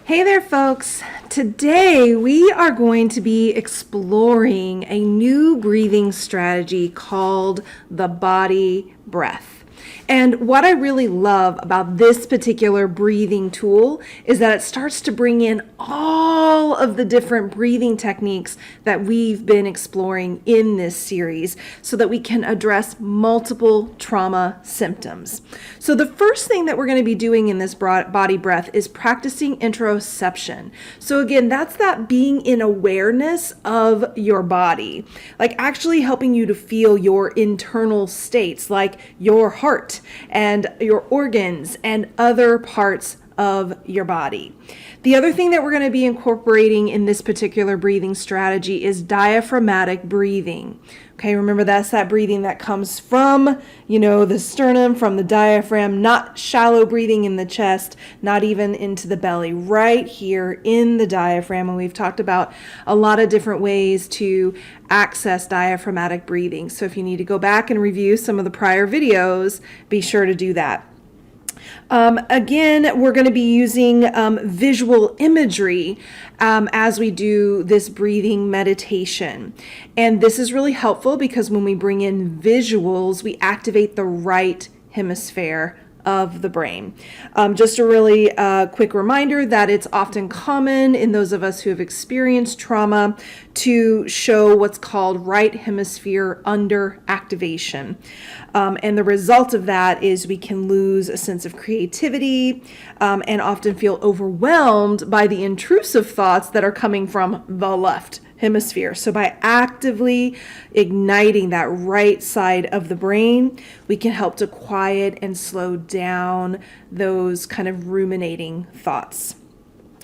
Hey there, folks. Today we are going to be exploring a new breathing strategy called the body breath. And what I really love about this particular breathing tool is that it starts to bring in all of the different breathing techniques that we've been exploring in this series so that we can address multiple trauma symptoms. So the first thing that we're going to be doing in this body breath is practicing interoception. So again, that's that being in awareness of your body, like actually helping you to feel your internal states, like your heart and your organs and other parts of your body. The other thing that we're going to be incorporating in this particular breathing strategy is diaphragmatic breathing. Okay, remember that's that breathing that comes from, the sternum, from the diaphragm, not shallow breathing in the chest, not even into the belly, right here in the diaphragm. And we've talked about a lot of different ways to access diaphragmatic breathing. So if you need to go back and review some of the prior videos, be sure to do that. Again, we're going to be using visual imagery as we do this breathing meditation. And this is really helpful because when we bring in visuals, we activate the right hemisphere of the brain. Just a really quick reminder that it's often common in those of us who have experienced trauma to show what's called right hemisphere under activation. And the result of that is we can lose a sense of creativity and often feel overwhelmed by the intrusive thoughts that are coming from the left hemisphere. So by actively igniting that right side of the brain, we can help to quiet and slow down those kind of ruminating thoughts.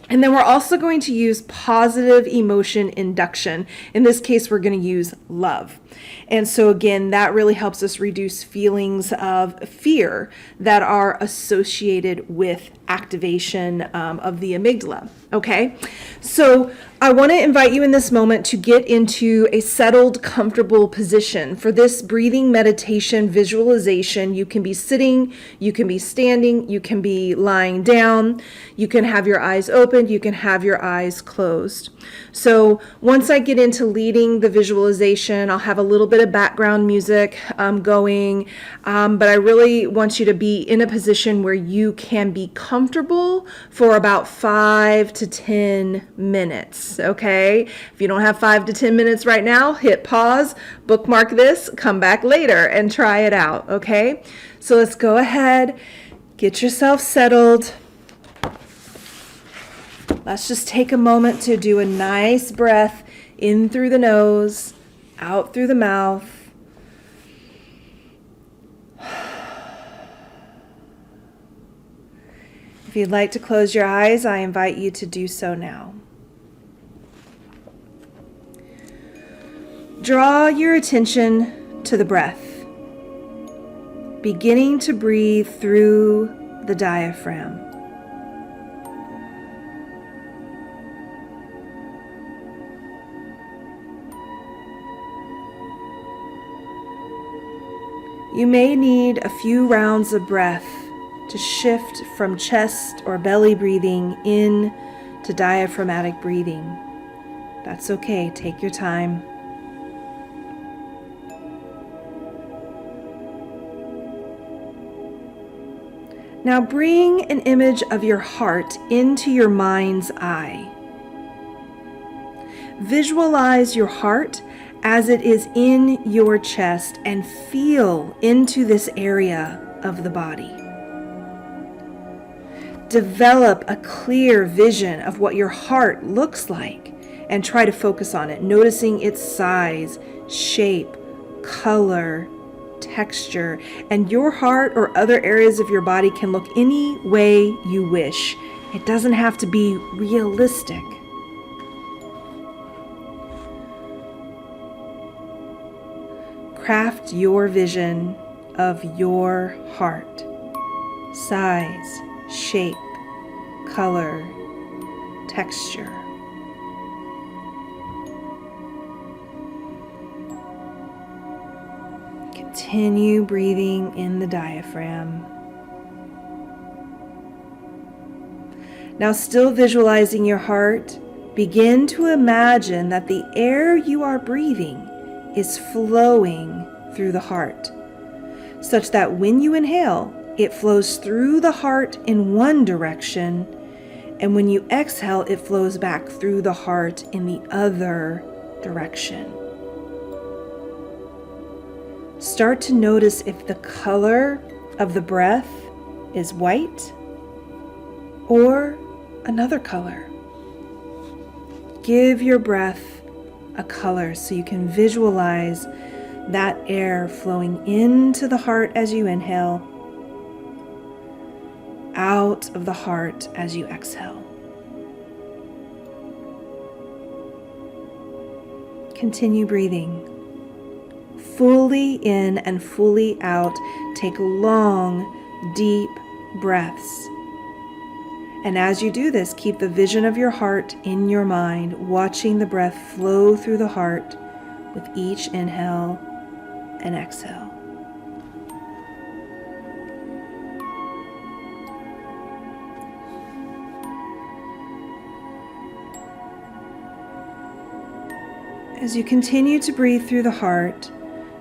And then we're also going to use positive emotion induction. In this case, we're going to use love. And so again, that really helps us reduce feelings of fear that are associated with activation of the amygdala. Okay, so I want to invite you in this moment to get into a settled, comfortable position. For this breathing meditation visualization, you can be sitting, you can be standing, you can be lying down, you can have your eyes open, you can have your eyes closed. So once I get into leading the visualization, I'll have a little bit of background music going, but I really want you to be in a position where you can be comfortable for about 5 to 10 minutes, okay? If you don't have 5 to 10 minutes right now, hit pause, bookmark this, come back later and try it out, okay? So let's go ahead, get yourself settled. Let's just take a moment to do a nice breath in through the nose, out through the mouth. If you'd like to close your eyes, I invite you to do so now. Draw your attention to the breath, beginning to breathe through the diaphragm. You may need a few rounds of breath to shift from chest or belly breathing in to diaphragmatic breathing. That's okay, take your time. Now bring an image of your heart into your mind's eye. Visualize your heart as it is in your chest and feel into this area of the body. Develop a clear vision of what your heart looks like and try to focus on it, noticing its size, shape, color, texture, and your heart or other areas of your body can look any way you wish. It doesn't have to be realistic. Craft your vision of your heart. Size, shape, color, texture. Continue breathing in the diaphragm. Now, still visualizing your heart, begin to imagine that the air you are breathing is flowing through the heart, such that when you inhale, it flows through the heart in one direction, and when you exhale, it flows back through the heart in the other direction. Start to notice if the color of the breath is white or another color. Give your breath a color so you can visualize that air flowing into the heart as you inhale, out of the heart as you exhale. Continue breathing. Fully in and fully out. Take long, deep breaths. And as you do this, keep the vision of your heart in your mind, watching the breath flow through the heart with each inhale and exhale. As you continue to breathe through the heart,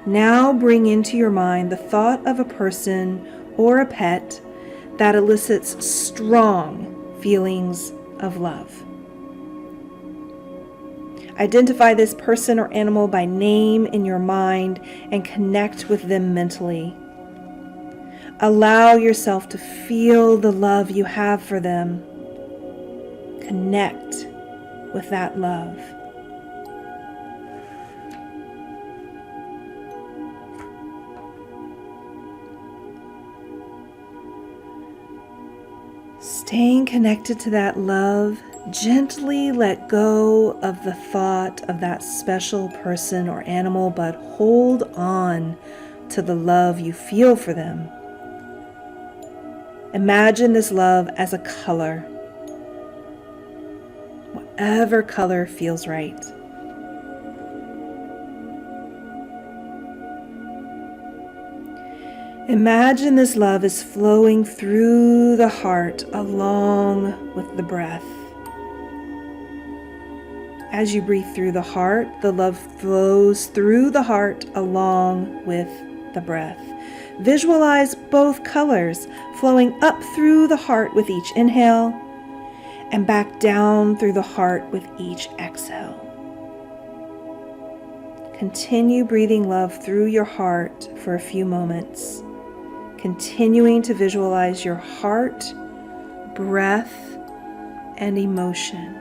now bring into your mind the thought of a person or a pet that elicits strong feelings of love. Identify this person or animal by name in your mind and connect with them mentally. Allow yourself to feel the love you have for them. Connect with that love. Staying connected to that love, gently let go of the thought of that special person or animal, but hold on to the love you feel for them. Imagine this love as a color, whatever color feels right. Imagine this love is flowing through the heart along with the breath. As you breathe through the heart, the love flows through the heart along with the breath. Visualize both colors flowing up through the heart with each inhale and back down through the heart with each exhale. Continue breathing love through your heart for a few moments, continuing to visualize your heart, breath, and emotion.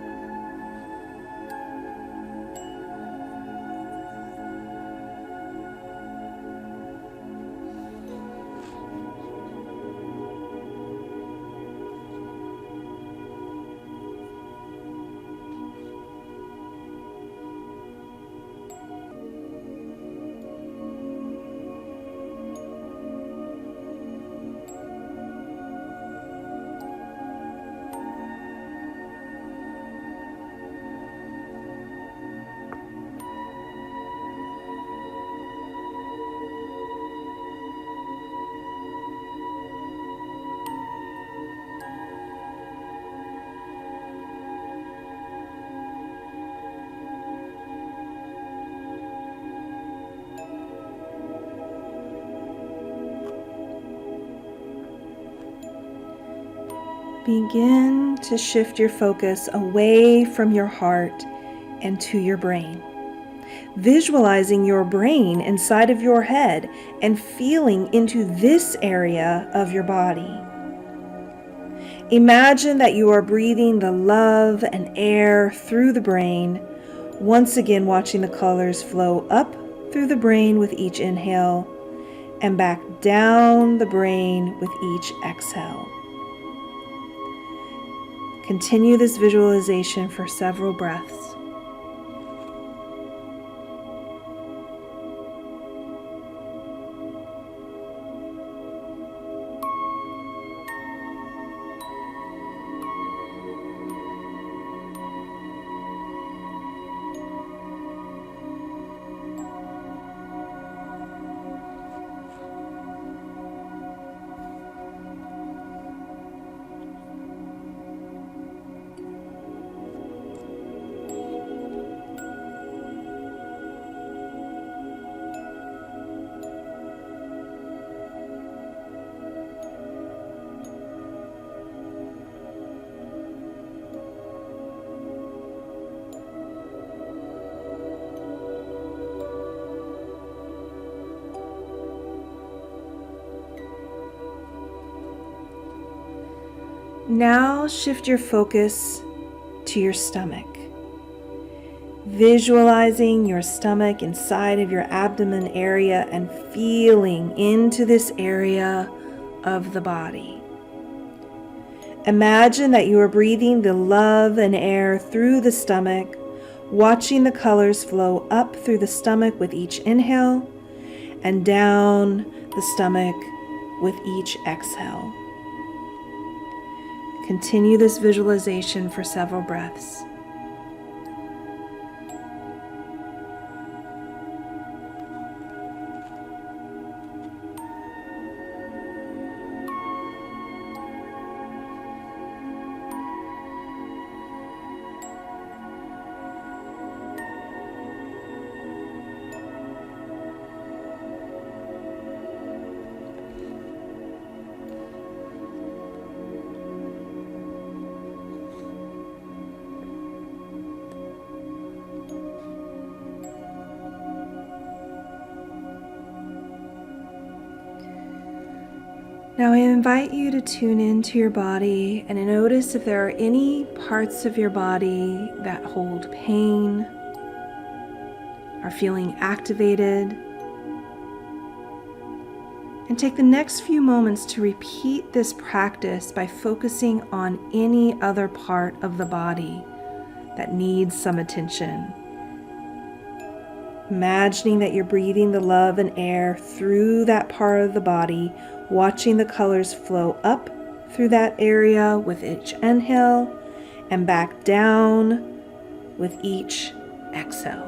Begin to shift your focus away from your heart and to your brain. Visualizing your brain inside of your head and feeling into this area of your body. Imagine that you are breathing the love and air through the brain, once again watching the colors flow up through the brain with each inhale and back down the brain with each exhale. Continue this visualization for several breaths. Now shift your focus to your stomach. Visualizing your stomach inside of your abdomen area and feeling into this area of the body. Imagine that you are breathing the love and air through the stomach, watching the colors flow up through the stomach with each inhale and down the stomach with each exhale. Continue this visualization for several breaths. Now I invite you to tune into your body and notice if there are any parts of your body that hold pain, are feeling activated. And take the next few moments to repeat this practice by focusing on any other part of the body that needs some attention. Imagining that you're breathing the love and air through that part of the body, watching the colors flow up through that area with each inhale and back down with each exhale.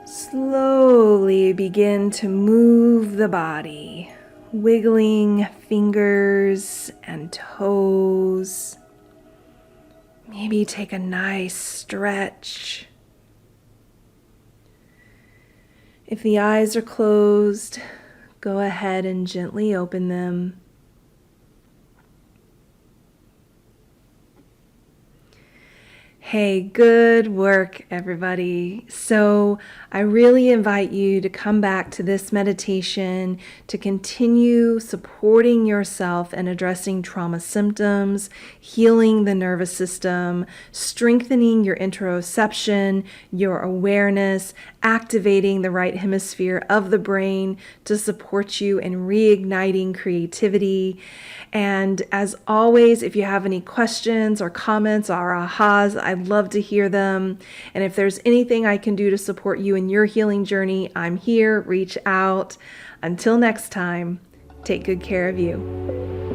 Slowly begin to move the body, wiggling fingers and toes. Maybe take a nice stretch. If the eyes are closed, go ahead and gently open them. Hey, good work, everybody. So I really invite you to come back to this meditation to continue supporting yourself and addressing trauma symptoms, healing the nervous system, strengthening your interoception, your awareness, activating the right hemisphere of the brain to support you in reigniting creativity. And as always, if you have any questions or comments or ahas, I'd love to hear them. And if there's anything I can do to support you in your healing journey, I'm here. Reach out. Until next time, take good care of you.